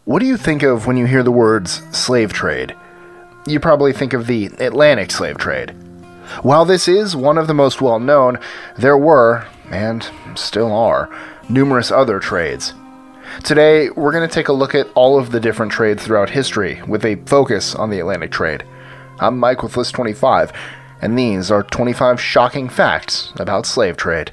What do you think of when you hear the words slave trade? You probably think of the Atlantic slave trade. While this is one of the most well-known, there were, and still are, numerous other trades. Today, we're going to take a look at all of the different trades throughout history, with a focus on the Atlantic trade. I'm Mike with List 25, and these are 25 shocking facts about slave trade.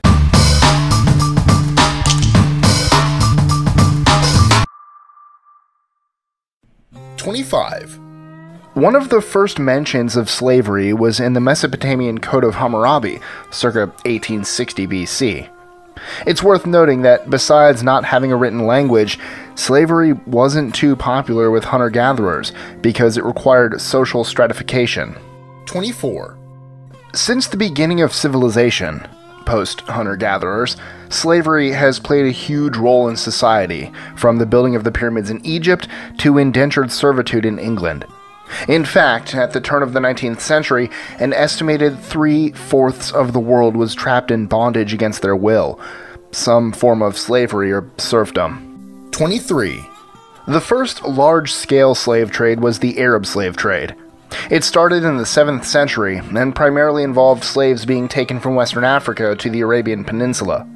25. One of the first mentions of slavery was in the Mesopotamian Code of Hammurabi, circa 1860 BC. It's worth noting that besides not having a written language, slavery wasn't too popular with hunter-gatherers because it required social stratification. 24. Since the beginning of civilization, post-hunter-gatherers, slavery has played a huge role in society, from the building of the pyramids in Egypt to indentured servitude in England. In fact, at the turn of the 19th century, an estimated 3/4 of the world was trapped in bondage against their will, some form of slavery or serfdom. 23. The first large-scale slave trade was the Arab slave trade. It started in the 7th century and primarily involved slaves being taken from Western Africa to the Arabian Peninsula.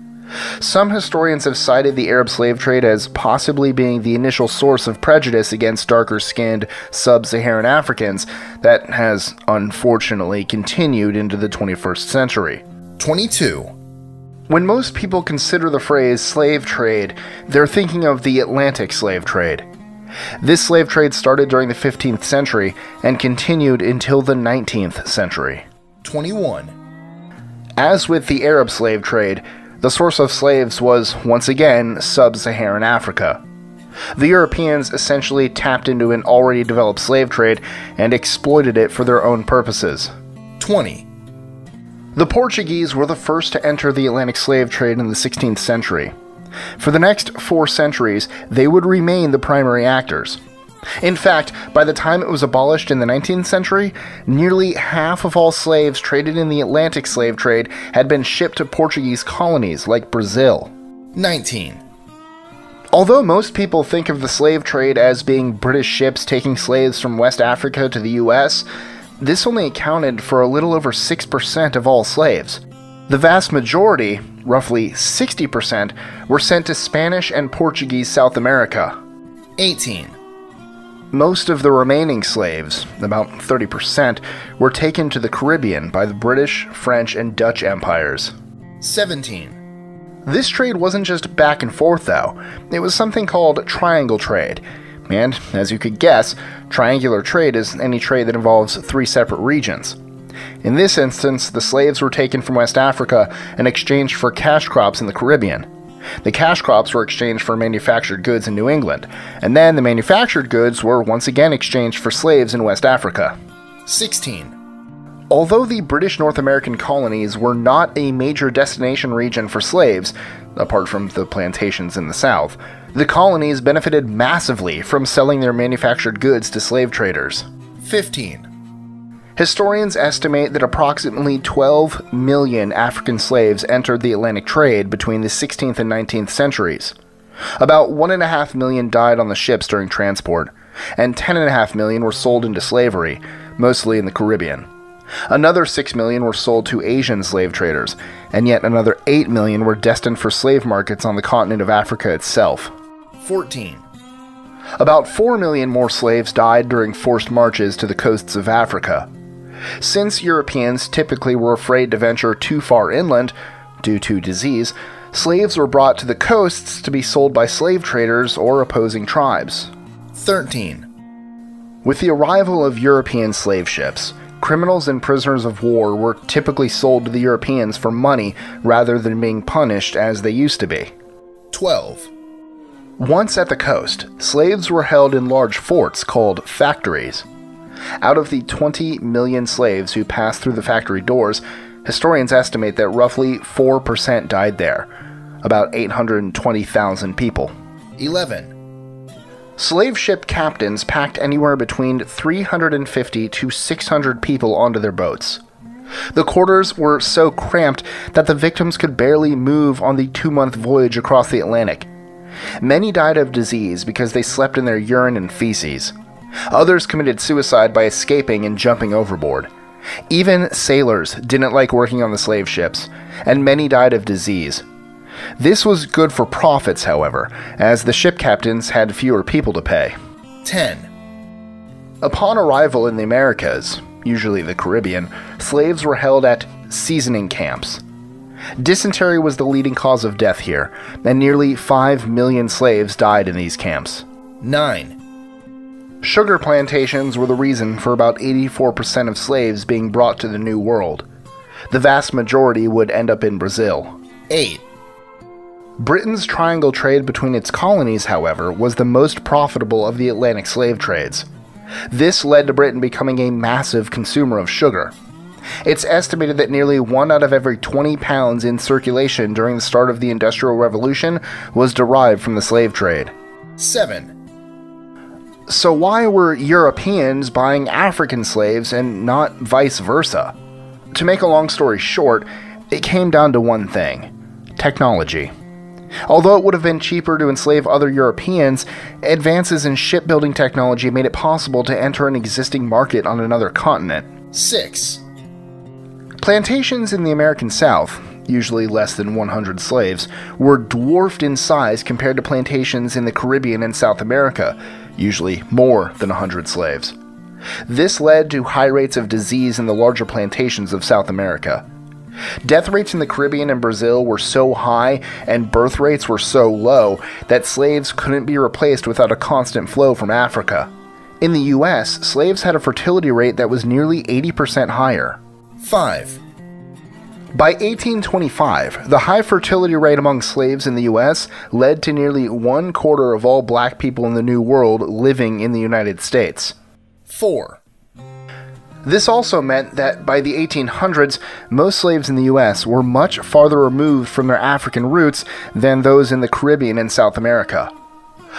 Some historians have cited the Arab slave trade as possibly being the initial source of prejudice against darker-skinned sub-Saharan Africans that has unfortunately continued into the 21st century. 22. When most people consider the phrase slave trade, they're thinking of the Atlantic slave trade. This slave trade started during the 15th century and continued until the 19th century. 21. As with the Arab slave trade, the source of slaves was, once again, sub-Saharan Africa. The Europeans essentially tapped into an already developed slave trade and exploited it for their own purposes. 20. The Portuguese were the first to enter the Atlantic slave trade in the 16th century. For the next 4 centuries, they would remain the primary actors. In fact, by the time it was abolished in the 19th century, nearly half of all slaves traded in the Atlantic slave trade had been shipped to Portuguese colonies like Brazil. 19. Although most people think of the slave trade as being British ships taking slaves from West Africa to the US, this only accounted for a little over 6% of all slaves. The vast majority, roughly 60%, were sent to Spanish and Portuguese South America. 18. Most of the remaining slaves, about 30%, were taken to the Caribbean by the British, French, and Dutch empires. 17. This trade wasn't just back and forth, though. It was something called triangle trade. And, as you could guess, triangular trade is any trade that involves 3 separate regions. In this instance, the slaves were taken from West Africa and exchanged for cash crops in the Caribbean. The cash crops were exchanged for manufactured goods in New England, and then the manufactured goods were once again exchanged for slaves in West Africa. 16. Although the British North American colonies were not a major destination region for slaves, apart from the plantations in the South, the colonies benefited massively from selling their manufactured goods to slave traders. 15. Historians estimate that approximately 12 million African slaves entered the Atlantic trade between the 16th and 19th centuries. About 1.5 million died on the ships during transport, and 10.5 million were sold into slavery, mostly in the Caribbean. Another 6 million were sold to Asian slave traders, and yet another 8 million were destined for slave markets on the continent of Africa itself. 14. About 4 million more slaves died during forced marches to the coasts of Africa. Since Europeans typically were afraid to venture too far inland, due to disease, slaves were brought to the coasts to be sold by slave traders or opposing tribes. 13. With the arrival of European slave ships, criminals and prisoners of war were typically sold to the Europeans for money rather than being punished as they used to be. 12. Once at the coast, slaves were held in large forts called factories. Out of the 20 million slaves who passed through the factory doors, historians estimate that roughly 4% died there, about 820,000 people. 11. Slave ship captains packed anywhere between 350 to 600 people onto their boats. The quarters were so cramped that the victims could barely move on the 2-month voyage across the Atlantic. Many died of disease because they slept in their urine and feces. Others committed suicide by escaping and jumping overboard. Even sailors didn't like working on the slave ships, and many died of disease. This was good for profits, however, as the ship captains had fewer people to pay. 10. Upon arrival in the Americas, usually the Caribbean, slaves were held at seasoning camps. Dysentery was the leading cause of death here, and nearly 5 million slaves died in these camps. 9. Sugar plantations were the reason for about 84% of slaves being brought to the New World. The vast majority would end up in Brazil. 8. Britain's triangle trade between its colonies, however, was the most profitable of the Atlantic slave trades. This led to Britain becoming a massive consumer of sugar. It's estimated that nearly 1 out of every 20 pounds in circulation during the start of the Industrial Revolution was derived from the slave trade. 7. So why were Europeans buying African slaves and not vice versa? To make a long story short, it came down to one thing: technology. Although it would have been cheaper to enslave other Europeans, advances in shipbuilding technology made it possible to enter an existing market on another continent. 6. Plantations in the American South, usually less than 100 slaves, were dwarfed in size compared to plantations in the Caribbean and South America, usually more than 100 slaves. This led to high rates of disease in the larger plantations of South America. Death rates in the Caribbean and Brazil were so high and birth rates were so low that slaves couldn't be replaced without a constant flow from Africa. In the US, slaves had a fertility rate that was nearly 80% higher. 5. By 1825, the high fertility rate among slaves in the US led to nearly 1/4 of all black people in the New World living in the United States. 4. This also meant that by the 1800s, most slaves in the US were much farther removed from their African roots than those in the Caribbean and South America.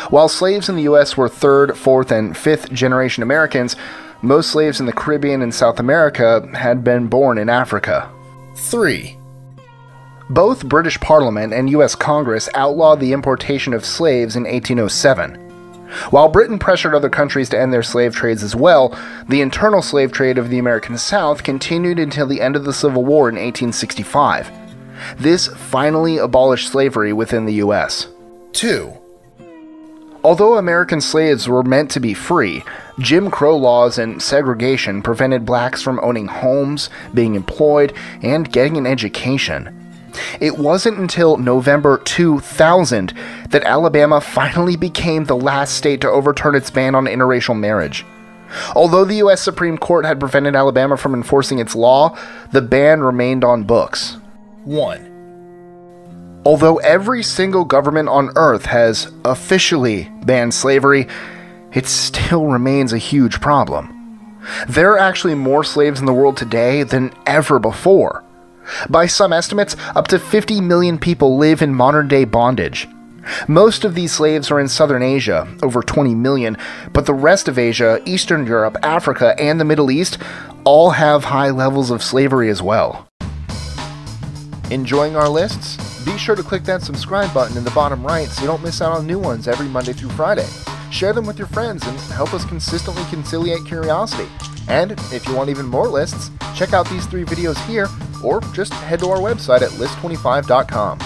While slaves in the US were 3rd, 4th, and 5th generation Americans, most slaves in the Caribbean and South America had been born in Africa. 3. Both British Parliament and US Congress outlawed the importation of slaves in 1807. While Britain pressured other countries to end their slave trades as well, the internal slave trade of the American South continued until the end of the Civil War in 1865. This finally abolished slavery within the US. 2. Although American slaves were meant to be free, Jim Crow laws and segregation prevented blacks from owning homes, being employed, and getting an education. It wasn't until November 2000 that Alabama finally became the last state to overturn its ban on interracial marriage. Although the U.S. Supreme Court had prevented Alabama from enforcing its law, the ban remained on books. 1. Although every single government on Earth has officially banned slavery, it still remains a huge problem. There are actually more slaves in the world today than ever before. By some estimates, up to 50 million people live in modern-day bondage. Most of these slaves are in Southern Asia, over 20 million, but the rest of Asia, Eastern Europe, Africa, and the Middle East all have high levels of slavery as well. Enjoying our lists? Be sure to click that subscribe button in the bottom right so you don't miss out on new ones every Monday through Friday. Share them with your friends and help us consistently conciliate curiosity. And if you want even more lists, check out these 3 videos here, or just head to our website at list25.com.